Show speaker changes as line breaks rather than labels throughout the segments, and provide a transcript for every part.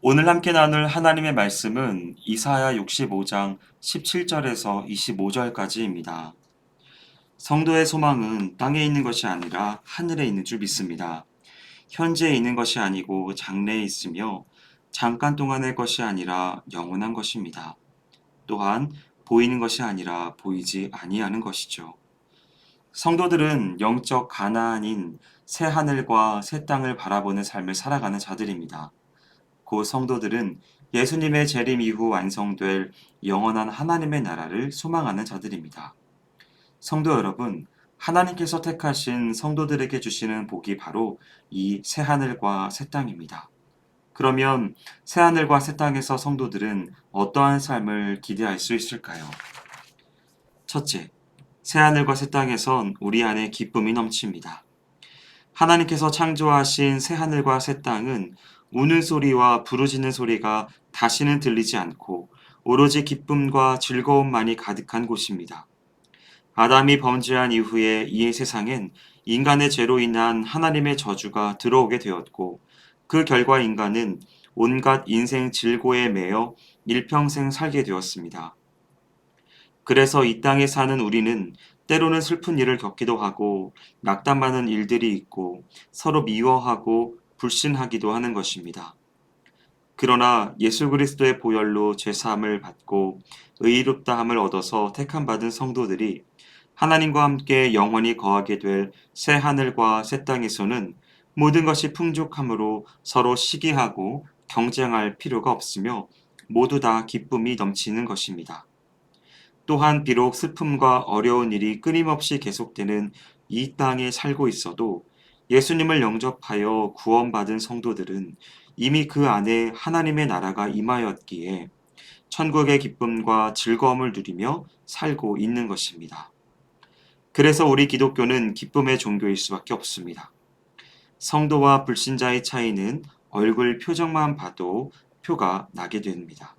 오늘 함께 나눌 하나님의 말씀은 이사야 65장 17절에서 25절까지입니다. 성도의 소망은 땅에 있는 것이 아니라 하늘에 있는 줄 믿습니다. 현재에 있는 것이 아니고 장래에 있으며 잠깐 동안의 것이 아니라 영원한 것입니다. 또한 보이는 것이 아니라 보이지 아니하는 것이죠. 성도들은 영적 가나안인 새 하늘과 새 땅을 바라보는 삶을 살아가는 자들입니다. 곧 성도들은 예수님의 재림 이후 완성될 영원한 하나님의 나라를 소망하는 자들입니다. 성도 여러분, 하나님께서 택하신 성도들에게 주시는 복이 바로 이 새하늘과 새 땅입니다. 그러면 새하늘과 새 땅에서 성도들은 어떠한 삶을 기대할 수 있을까요? 첫째, 새하늘과 새 땅에선 우리 안에 기쁨이 넘칩니다. 하나님께서 창조하신 새하늘과 새 땅은 우는 소리와 부르짖는 소리가 다시는 들리지 않고 오로지 기쁨과 즐거움만이 가득한 곳입니다. 아담이 범죄한 이후에 이 세상엔 인간의 죄로 인한 하나님의 저주가 들어오게 되었고 그 결과 인간은 온갖 인생 질고에 매여 일평생 살게 되었습니다. 그래서 이 땅에 사는 우리는 때로는 슬픈 일을 겪기도 하고 낙담하는 일들이 있고 서로 미워하고 불신하기도 하는 것입니다. 그러나 예수 그리스도의 보혈로 죄사함을 받고 의롭다함을 얻어서 택함받은 성도들이 하나님과 함께 영원히 거하게 될 새 하늘과 새 땅에서는 모든 것이 풍족함으로 서로 시기하고 경쟁할 필요가 없으며 모두 다 기쁨이 넘치는 것입니다. 또한 비록 슬픔과 어려운 일이 끊임없이 계속되는 이 땅에 살고 있어도 예수님을 영접하여 구원받은 성도들은 이미 그 안에 하나님의 나라가 임하였기에 천국의 기쁨과 즐거움을 누리며 살고 있는 것입니다. 그래서 우리 기독교는 기쁨의 종교일 수밖에 없습니다. 성도와 불신자의 차이는 얼굴 표정만 봐도 표가 나게 됩니다.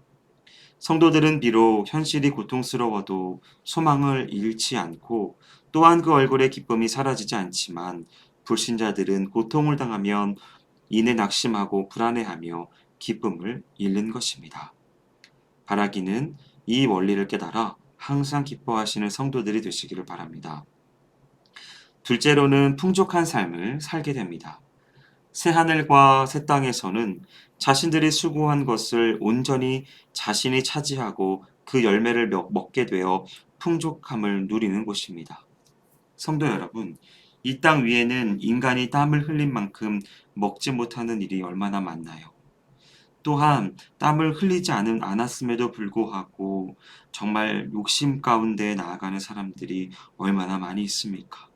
성도들은 비록 현실이 고통스러워도 소망을 잃지 않고 또한 그 얼굴의 기쁨이 사라지지 않지만 불신자들은 고통을 당하면 이내 낙심하고 불안해하며 기쁨을 잃는 것입니다. 바라기는 이 원리를 깨달아 항상 기뻐하시는 성도들이 되시기를 바랍니다. 둘째로는 풍족한 삶을 살게 됩니다. 새 하늘과 새 땅에서는 자신들이 수고한 것을 온전히 자신이 차지하고 그 열매를 먹게 되어 풍족함을 누리는 곳입니다. 성도 여러분, 이 땅 위에는 인간이 땀을 흘린 만큼 먹지 못하는 일이 얼마나 많나요? 또한 땀을 흘리지 않았음에도 불구하고 정말 욕심 가운데 나아가는 사람들이 얼마나 많이 있습니까?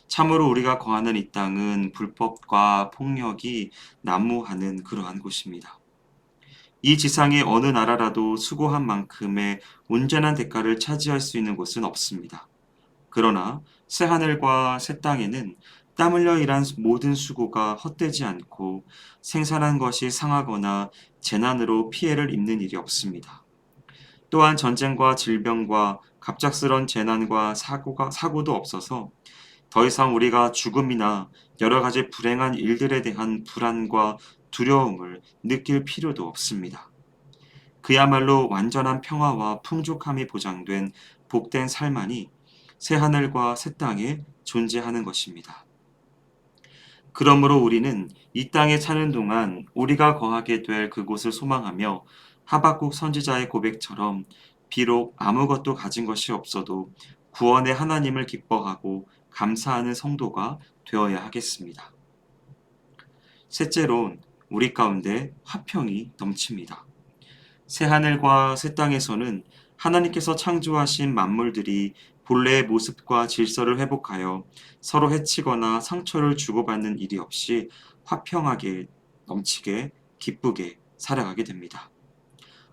참으로 우리가 거하는 이 땅은 불법과 폭력이 난무하는 그러한 곳입니다. 이 지상의 어느 나라라도 수고한 만큼의 온전한 대가를 차지할 수 있는 곳은 없습니다. 그러나 새 하늘과 새 땅에는 땀 흘려 일한 모든 수고가 헛되지 않고 생산한 것이 상하거나 재난으로 피해를 입는 일이 없습니다. 또한 전쟁과 질병과 갑작스런 재난과 사고도 없어서 더 이상 우리가 죽음이나 여러 가지 불행한 일들에 대한 불안과 두려움을 느낄 필요도 없습니다. 그야말로 완전한 평화와 풍족함이 보장된 복된 삶만이 새 하늘과 새 땅에 존재하는 것입니다. 그러므로 우리는 이 땅에 사는 동안 우리가 거하게 될 그곳을 소망하며 하박국 선지자의 고백처럼 비록 아무것도 가진 것이 없어도 구원의 하나님을 기뻐하고 감사하는 성도가 되어야 하겠습니다. 셋째로 우리 가운데 화평이 넘칩니다. 새 하늘과 새 땅에서는 하나님께서 창조하신 만물들이 본래의 모습과 질서를 회복하여 서로 해치거나 상처를 주고받는 일이 없이 화평하게 넘치게 기쁘게 살아가게 됩니다.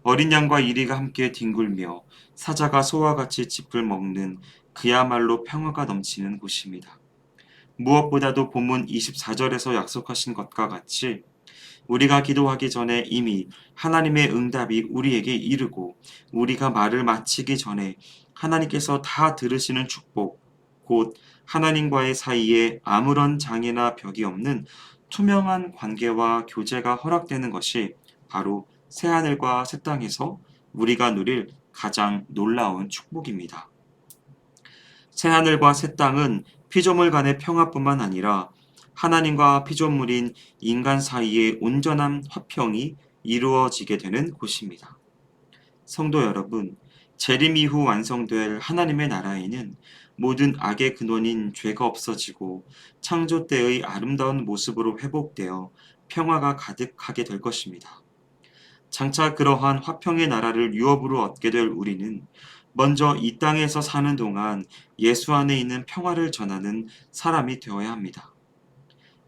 어린 양과 이리가 함께 뒹굴며 사자가 소와 같이 짚을 먹는 그야말로 평화가 넘치는 곳입니다. 무엇보다도 본문 24절에서 약속하신 것과 같이 우리가 기도하기 전에 이미 하나님의 응답이 우리에게 이르고 우리가 말을 마치기 전에 하나님께서 다 들으시는 축복, 곧 하나님과의 사이에 아무런 장애나 벽이 없는 투명한 관계와 교제가 허락되는 것이 바로 새하늘과 새 땅에서 우리가 누릴 가장 놀라운 축복입니다. 새하늘과 새 땅은 피조물 간의 평화뿐만 아니라 하나님과 피조물인 인간 사이의 온전한 화평이 이루어지게 되는 곳입니다. 성도 여러분, 재림 이후 완성될 하나님의 나라에는 모든 악의 근원인 죄가 없어지고 창조 때의 아름다운 모습으로 회복되어 평화가 가득하게 될 것입니다. 장차 그러한 화평의 나라를 유업으로 얻게 될 우리는 먼저 이 땅에서 사는 동안 예수 안에 있는 평화를 전하는 사람이 되어야 합니다.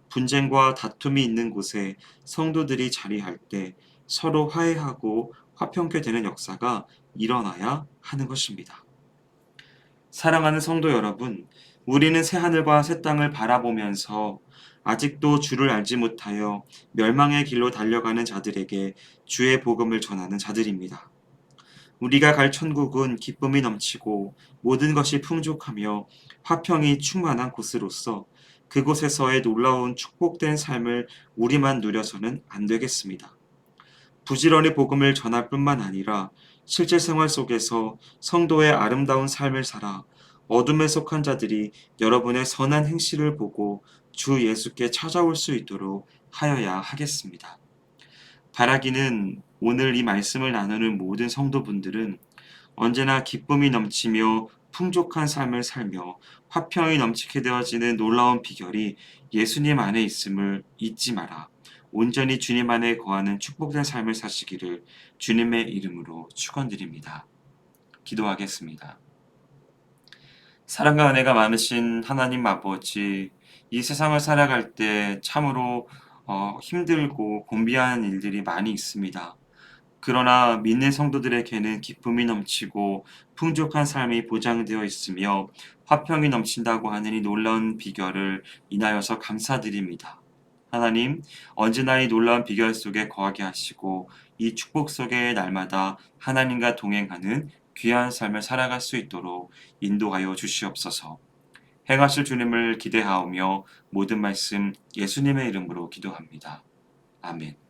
분쟁과 다툼이 있는 곳에 성도들이 자리할 때 서로 화해하고 화평케 되는 역사가 일어나야 하는 것입니다. 사랑하는 성도 여러분, 우리는 새하늘과 새 땅을 바라보면서 아직도 주를 알지 못하여 멸망의 길로 달려가는 자들에게 주의 복음을 전하는 자들입니다. 우리가 갈 천국은 기쁨이 넘치고 모든 것이 풍족하며 화평이 충만한 곳으로서 그곳에서의 놀라운 축복된 삶을 우리만 누려서는 안 되겠습니다. 부지런히 복음을 전할 뿐만 아니라 실제 생활 속에서 성도의 아름다운 삶을 살아 어둠에 속한 자들이 여러분의 선한 행실을 보고 주 예수께 찾아올 수 있도록 하여야 하겠습니다. 바라기는 오늘 이 말씀을 나누는 모든 성도분들은 언제나 기쁨이 넘치며 풍족한 삶을 살며 화평이 넘치게 되어지는 놀라운 비결이 예수님 안에 있음을 잊지 마라. 온전히 주님 안에 거하는 축복된 삶을 사시기를 주님의 이름으로 축원드립니다. 기도하겠습니다. 사랑과 은혜가 많으신 하나님 아버지, 이 세상을 살아갈 때 참으로 힘들고 곤비한 일들이 많이 있습니다. 그러나 믿는 성도들에게는 기쁨이 넘치고 풍족한 삶이 보장되어 있으며 화평이 넘친다고 하는 이 놀라운 비결을 인하여서 감사드립니다. 하나님, 언제나 이 놀라운 비결 속에 거하게 하시고 이 축복 속에 날마다 하나님과 동행하는 귀한 삶을 살아갈 수 있도록 인도하여 주시옵소서. 행하실 주님을 기대하오며 모든 말씀 예수님의 이름으로 기도합니다. 아멘.